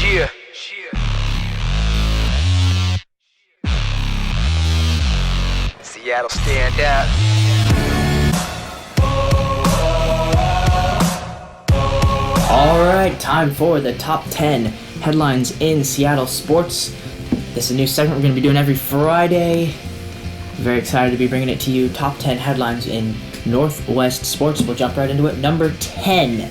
Yeah. Seattle stand out. Alright, time for the top 10 headlines in Seattle sports. This is a new segment we're going to be doing every Friday. Very excited to be bringing it to you. Top 10 headlines in Northwest sports. We'll jump right into it. Number 10.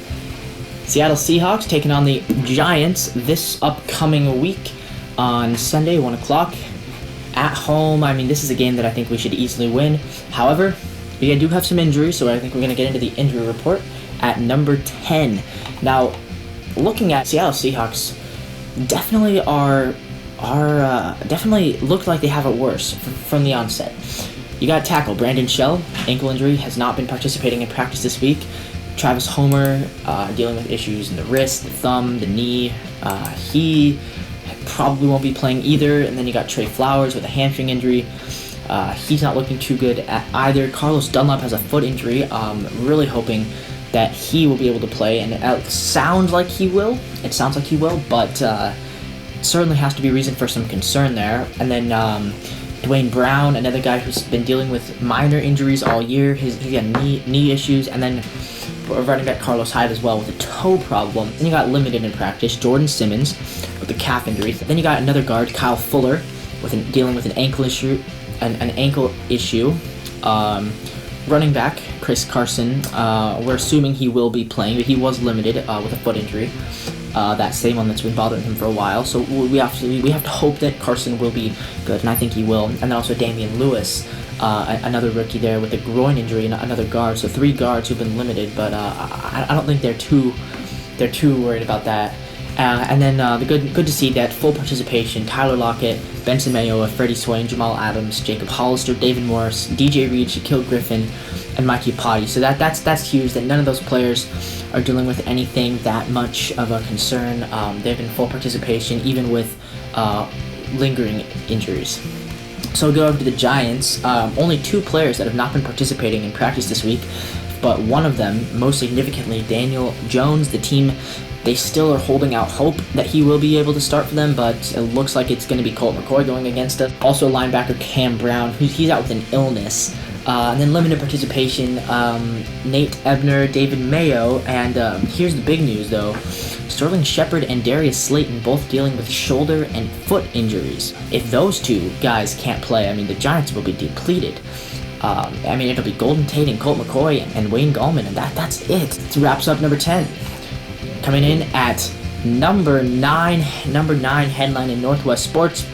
Seattle Seahawks taking on the Giants this upcoming week on Sunday, 1 o'clock. At home, this is a game that I think we should easily win. However, we do have some injuries, so I think we're going to get into the injury report at number 10. Now, looking at Seattle Seahawks, definitely definitely looked like they have it worse from the onset. You got tackle Brandon Shell, ankle injury, has not been participating in practice this week. Travis Homer, dealing with issues in the wrist, the thumb, the knee. He probably won't be playing either. And then you got Trey Flowers with a hamstring injury. He's not looking too good at either. Carlos Dunlap has a foot injury. Really hoping that he will be able to play, and it sounds like he will. But certainly has to be reason for some concern there. And then Dwayne Brown, another guy who's been dealing with minor injuries all year. He's got knee issues, and then running back Carlos Hyde as well with a toe problem. Then you got limited in practice Jordan Simmons with a calf injury. Then you got another guard, Kyle Fuller, dealing with an ankle issue. Running back Chris Carson, we're assuming he will be playing, but he was limited with a foot injury. That same one that's been bothering him for a while. So we have to hope that Carson will be good, and I think he will. And then also Damian Lewis, another rookie there with a groin injury, and another guard. So 3 guards who've been limited, but I don't think they're too worried about that. And then good to see that full participation: Tyler Lockett, Benson Mayowa, Freddie Swain, Jamal Adams, Jacob Hollister, David Morris, DJ Reed, Shaquille Griffin, and Mikey Potty. So that's huge that none of those players are dealing with anything that much of a concern. They've been full participation even with lingering injuries. So we'll go over to the Giants. Only 2 players that have not been participating in practice this week, but one of them, most significantly, Daniel Jones. The team, they still are holding out hope that he will be able to start for them, but it looks like it's going to be Colt McCoy going against us. Also, linebacker Cam Brown, he's out with an illness. And then limited participation, Nate Ebner, David Mayo, and here's the big news though. Sterling Shepard and Darius Slayton both dealing with shoulder and foot injuries. If those 2 guys can't play, the Giants will be depleted. It'll be Golden Tate and Colt McCoy and Wayne Gallman, and that's it. It wraps up number 10. Coming in at number 9 headline in Northwest sports.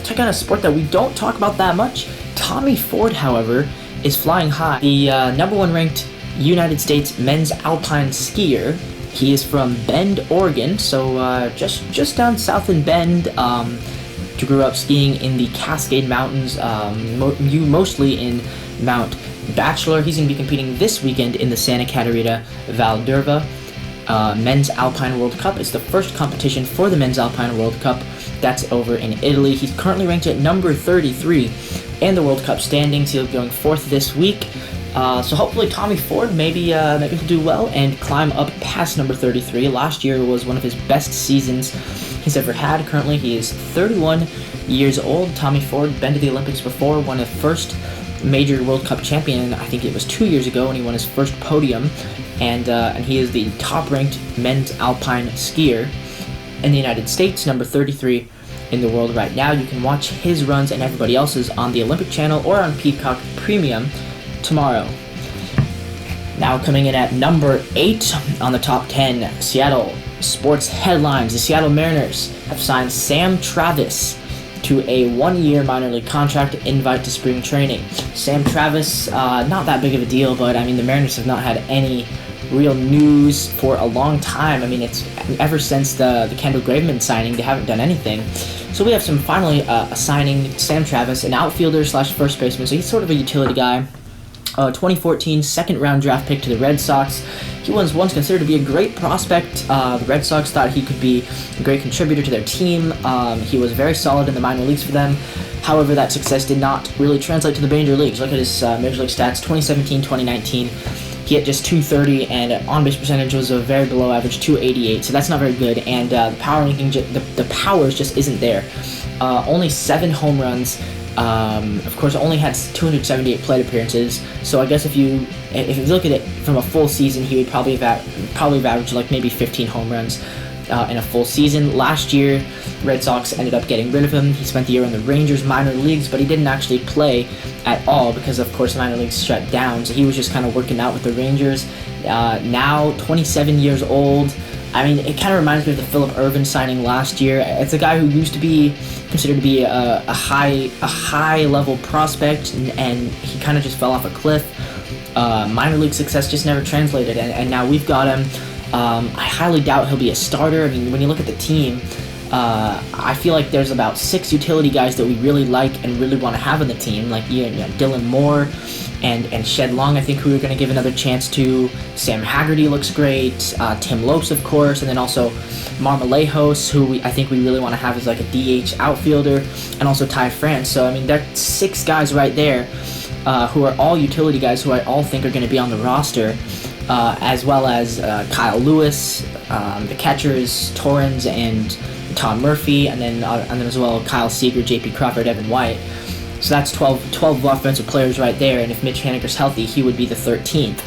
Check out a sport that we don't talk about that much. Tommy Ford, however, is flying high. The number 1 ranked United States men's alpine skier. He is from Bend, Oregon, so just down south in Bend. Grew up skiing in the Cascade Mountains, mostly in Mount Bachelor. He's going to be competing this weekend in the Santa Caterina Valderva Men's Alpine World Cup. It's the first competition for the Men's Alpine World Cup. That's over in Italy. He's currently ranked at number 33 in the World Cup standings. He'll be going 4th this week. So hopefully Tommy Ford maybe he'll do well and climb up past number 33. Last year was one of his best seasons he's ever had. Currently he is 31 years old. Tommy Ford, been to the Olympics before, won a first major World Cup champion. I think it was 2 years ago when he won his first podium. And he is the top-ranked men's alpine skier in the United States, number 33 in the world right now. You can watch his runs and everybody else's on the Olympic Channel or on Peacock Premium tomorrow. Now coming in at number 8 on the top 10 Seattle sports headlines. The Seattle Mariners have signed Sam Travis to a 1-year minor league contract invite to spring training. Sam Travis, not that big of a deal, but the Mariners have not had any real news for a long time. It's ever since the Kendall Graveman signing, they haven't done anything. So we have finally signing Sam Travis, an outfielder / first baseman, so he's sort of a utility guy. 2014 second-round draft pick to the Red Sox. He was once considered to be a great prospect. The Red Sox thought he could be a great contributor to their team. He was very solid in the minor leagues for them. However, that success did not really translate to the major leagues. Look at his major league stats, 2017-2019. he hit just 230, and on-base percentage was a very below average 288, so that's not very good, and the power ranking, the powers just isn't there. Only 7 home runs. Of course, only had 278 plate appearances. So I guess if you look at it from a full season, he would probably have averaged like maybe 15 home runs in a full season. Last year, Red Sox ended up getting rid of him. He spent the year in the Rangers minor leagues, but he didn't actually play at all because, of course, the minor leagues shut down. So he was just kind of working out with the Rangers. Now, 27 years old. I mean, it kind of reminds me of the Phillip Ervin signing last year. It's a guy who used to be considered to be a high level prospect, and he kind of just fell off a cliff. Minor league success just never translated, and now we've got him. I highly doubt he'll be a starter. I mean, when you look at the team, I feel like there's about 6 utility guys that we really like and really want to have on the team, like Dylan Moore and Shed Long, I think, who we're going to give another chance to. Sam Haggerty looks great. Tim Lopes, of course, and then also Marmolejos, who I think we really want to have as like a DH outfielder, and also Ty France. So, I mean, that's 6 guys right there who are all utility guys who I all think are going to be on the roster, as well as Kyle Lewis, the catchers, Torrens and Tom Murphy, and then as well Kyle Seager, J.P. Crawford, Evan White. So that's 12 offensive players right there, and if Mitch Haniger's healthy, he would be the 13th.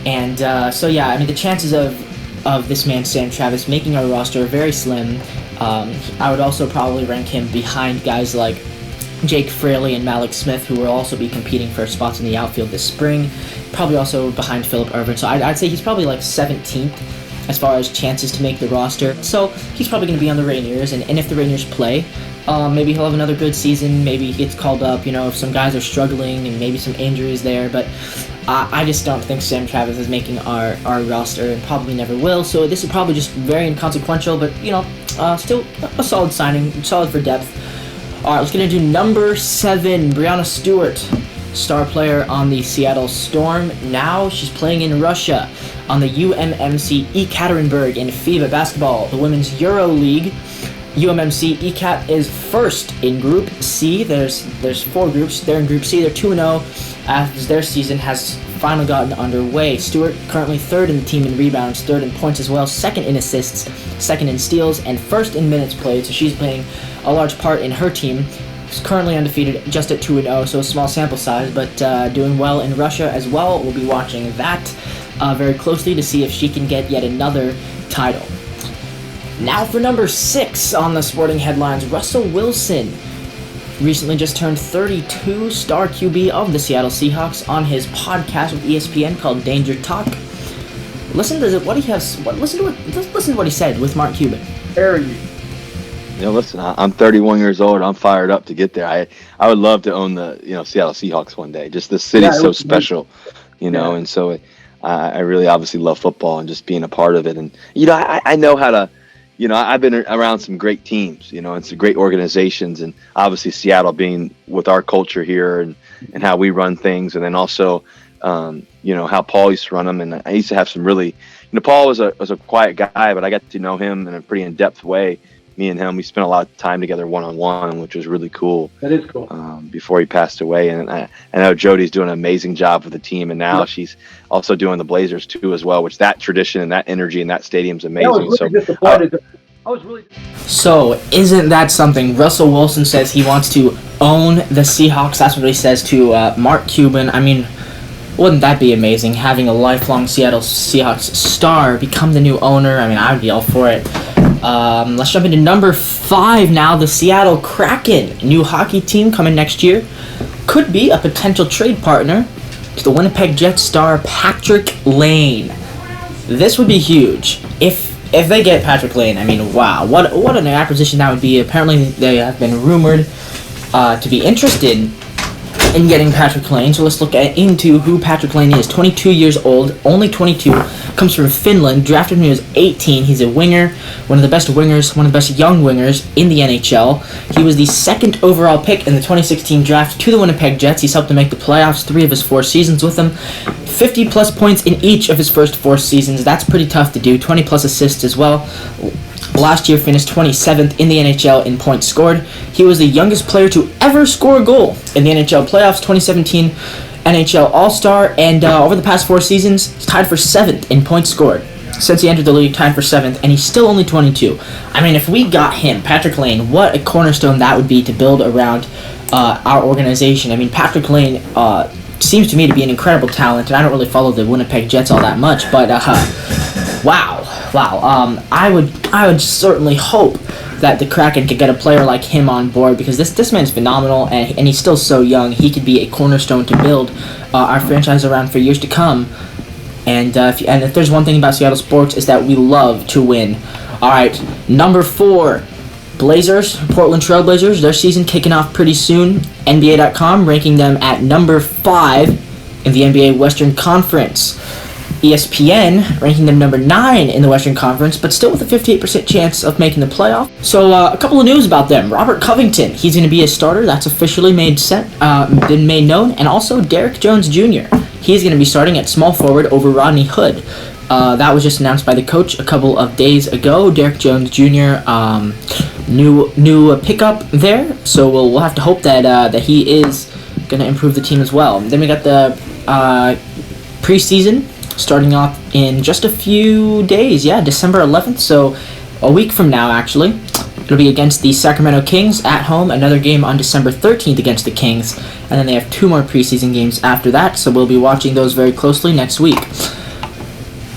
And so yeah, I mean, the chances of this man Sam Travis making our roster are very slim. I would also probably rank him behind guys like Jake Fraley and Malik Smith, who will also be competing for spots in the outfield this spring. Probably also behind Phillip Ervin. So I'd say he's probably like 17th as far as chances to make the roster. So he's probably going to be on the Rangers, and if the Rangers play, maybe he'll have another good season. Maybe he gets called up, if some guys are struggling and maybe some injuries there. But I just don't think Sam Travis is making our roster, and probably never will. So this is probably just very inconsequential, but, still a solid signing, solid for depth. All right, let's get into number 7, Brianna Stewart, star player on the Seattle Storm. Now she's playing in Russia on the UMMC Ekaterinburg in FIBA basketball, the Women's Euro League. UMMC ECAT is first in Group C. There's 4 groups. They're in Group C. They're 2-0 as their season has finally gotten underway. Stewart currently 3rd in the team in rebounds, 3rd in points as well, 2nd in assists, 2nd in steals, and 1st in minutes played. So she's playing a large part in her team. She's currently undefeated, just at 2-0, so a small sample size, but doing well in Russia as well. We'll be watching that very closely to see if she can get yet another title. Now for number 6 on the sporting headlines, Russell Wilson recently just turned 32, star QB of the Seattle Seahawks, on his podcast with ESPN called Danger Talk. Listen to what he said with Mark Cuban. Listen, I'm 31 years old. I'm fired up to get there. I would love to own the Seattle Seahawks one day. Just the city's so special, and so I really obviously love football and just being a part of it. And I know how to. I've been around some great teams, and some great organizations, and obviously Seattle being with our culture here and how we run things, and then also, how Paul used to run them. And I used to have some really, Paul was a quiet guy, but I got to know him in a pretty in-depth way. Me and him, we spent a lot of time together one-on-one, which was really cool. That is cool. Before he passed away, and I know Jody's doing an amazing job with the team, and now she's also doing the Blazers too as well. Which that tradition and that energy in that stadium's amazing. So isn't that something? Russell Wilson says he wants to own the Seahawks. That's what he says to Mark Cuban. I mean, wouldn't that be amazing? Having a lifelong Seattle Seahawks star become the new owner. I mean, I would be all for it. Let's jump into number 5 now. The Seattle Kraken, new hockey team coming next year, could be a potential trade partner to the Winnipeg Jets star Patrick Laine. This would be huge if they get Patrick Laine. I mean, wow, what an acquisition that would be. Apparently, they have been rumored to be interested in getting Patrick Laine. So let's look into who Patrick Laine is. 22 years old, only 22, comes from Finland, drafted when he was 18. He's a winger, one of the best wingers, one of the best young wingers in the NHL. He was the 2nd overall pick in the 2016 draft to the Winnipeg Jets. He's helped them make the playoffs 3 of his 4 seasons with them. 50-plus points in each of his first 4 seasons. That's pretty tough to do. 20-plus assists as well. Last year finished 27th in the NHL in points scored. He was the youngest player to ever score a goal in the NHL playoffs. 2017 NHL All-Star, and over the past 4 seasons, he's tied for 7th in points scored. Since he entered the league, tied for 7th, and he's still only 22. I mean, if we got him, Patrick Laine, what a cornerstone that would be to build around our organization. I mean, Patrick Laine seems to me to be an incredible talent, and I don't really follow the Winnipeg Jets all that much, but wow. I would certainly hope that the Kraken could get a player like him on board, because this man's phenomenal, and he's still so young. He could be a cornerstone to build our franchise around for years to come. And if there's one thing about Seattle sports, is that we love to win. All right, number 4, Blazers, Portland Trail Blazers. Their season kicking off pretty soon. NBA.com ranking them at number 5 in the NBA Western Conference. ESPN ranking them number 9 in the Western Conference, but still with a 58% chance of making the playoff. So a couple of news about them. Robert Covington, he's going to be a starter. That's officially been made known. And also Derek Jones Jr. He's going to be starting at small forward over Rodney Hood. That was just announced by the coach a couple of days ago. Derek Jones Jr. New pickup there. So we'll have to hope that he is going to improve the team as well. Then we got the preseason starting off in just a few days. Yeah, December 11th, so a week from now, actually. It'll be against the Sacramento Kings at home, another game on December 13th against the Kings, and then they have 2 more preseason games after that, so we'll be watching those very closely next week.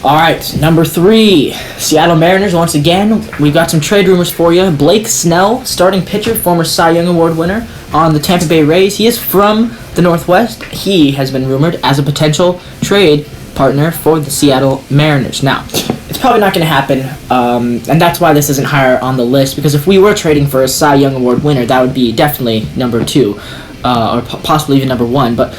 Alright, number 3, Seattle Mariners. Once again, we've got some trade rumors for you. Blake Snell, starting pitcher, former Cy Young Award winner on the Tampa Bay Rays. He is from the Northwest. He has been rumored as a potential trade partner for the Seattle Mariners. Now, it's probably not going to happen, and that's why this isn't higher on the list, because if we were trading for a Cy Young Award winner, that would be definitely number 2, or possibly even number 1, but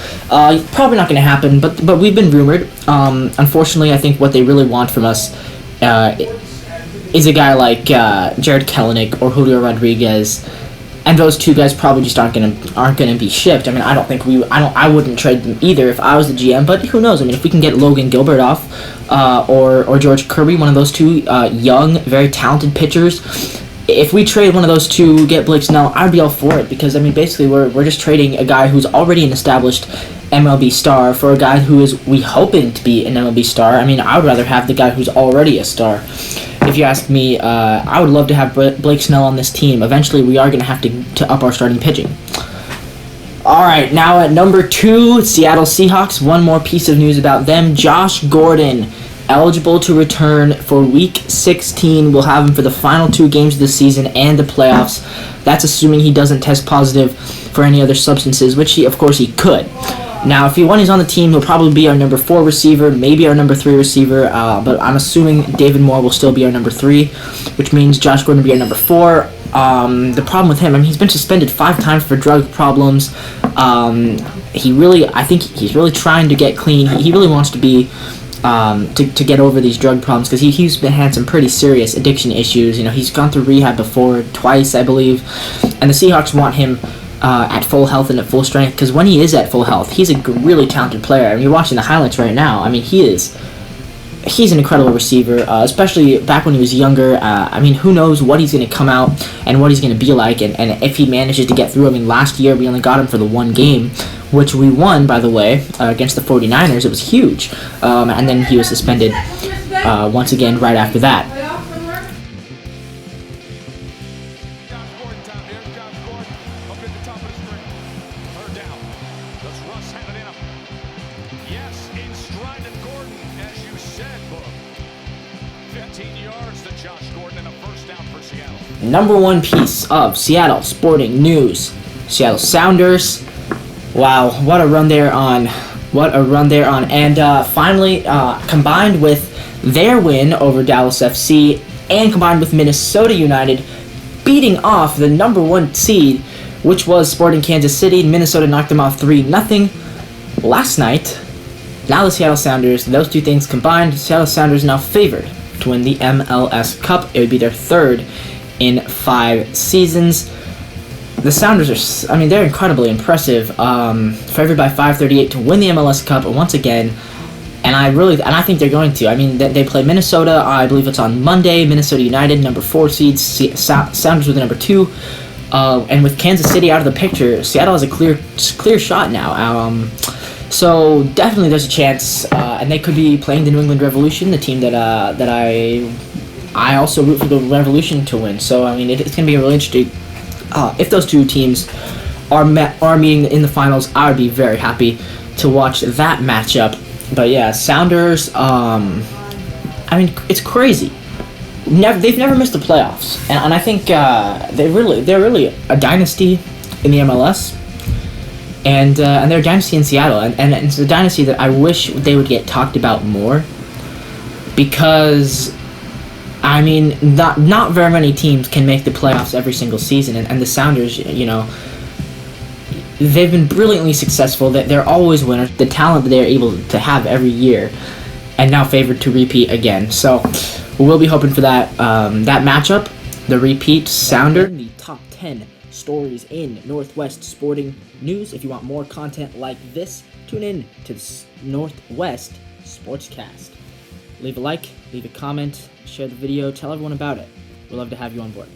probably not going to happen, but we've been rumored. Unfortunately, I think what they really want from us is a guy like Jared Kelenic or Julio Rodriguez, and those 2 guys probably just aren't gonna be shipped. I mean, I wouldn't trade them either if I was the GM. But who knows? I mean, if we can get Logan Gilbert off, or George Kirby, one of those 2 young, very talented pitchers. If we trade one of those 2, get Blake Snell, I'd be all for it, because I mean, basically we're just trading a guy who's already an established MLB star for a guy who is hoping to be an MLB star. I mean, I would rather have the guy who's already a star. If you ask me, I would love to have Blake Snell on this team. Eventually, we are going to have to up our starting pitching. Alright, now at number 2, Seattle Seahawks. One more piece of news about them. Josh Gordon, eligible to return for Week 16. We'll have him for the final 2 games of the season and the playoffs. That's assuming he doesn't test positive for any other substances, which of course he could. Now, when he's on the team, he'll probably be our number 4 receiver, maybe our number 3 receiver, but I'm assuming David Moore will still be our number 3, which means Josh Gordon will be our number 4. The problem with him, I mean, he's been suspended 5 times for drug problems. I think he's really trying to get clean. He really wants to be, to get over these drug problems, because he's had some pretty serious addiction issues. You know, he's gone through rehab before, twice, I believe, and the Seahawks want him at full health and at full strength, because when he is at full health, he's a really talented player. I mean, you're watching the highlights right now. I mean, he's an incredible receiver, especially back when he was younger. I mean, who knows what he's going to come out and what he's going to be like, and if he manages to get through. I mean, last year we only got him for the 1 game, which we won, by the way, against the 49ers. It was huge, and then he was suspended once again right after that. Number 1 piece of Seattle sporting news. Seattle Sounders. Wow, what a run they're on. And finally, combined with their win over Dallas FC, and combined with Minnesota United beating off the number 1 seed, which was Sporting Kansas City. Minnesota knocked them off 3-0 last night. Now the Seattle Sounders, those 2 things combined, Seattle Sounders now favored to win the MLS Cup. It would be their 3rd in 5 seasons. The Sounders are, they're incredibly impressive. Favored by 538 to win the MLS Cup once again, and I think they're going to. I mean, they play Minnesota. I believe it's on Monday. Minnesota United, number 4 seeds. Sounders with the number 2, and with Kansas City out of the picture, Seattle has a clear shot now. So definitely there's a chance, and they could be playing the New England Revolution, the team that I also root for the Revolution to win. So I mean, it's gonna be really interesting. If those two teams are meeting in the finals, I would be very happy to watch that matchup. But yeah, Sounders. I mean, it's crazy. They've never missed the playoffs, and I think they're really a dynasty in the MLS. And they're a dynasty in Seattle, and it's a dynasty that I wish they would get talked about more, because, I mean, not very many teams can make the playoffs every single season, and the Sounders, you know, they've been brilliantly successful. They're always winners. The talent that they're able to have every year, and now favored to repeat again. So we'll be hoping for that matchup, the repeat Sounder, the top 10 stories in Northwest sporting news. If you want more content like this, tune in to Northwest Sportscast. Leave a like, leave a comment, share the video, tell everyone about it. We'd love to have you on board.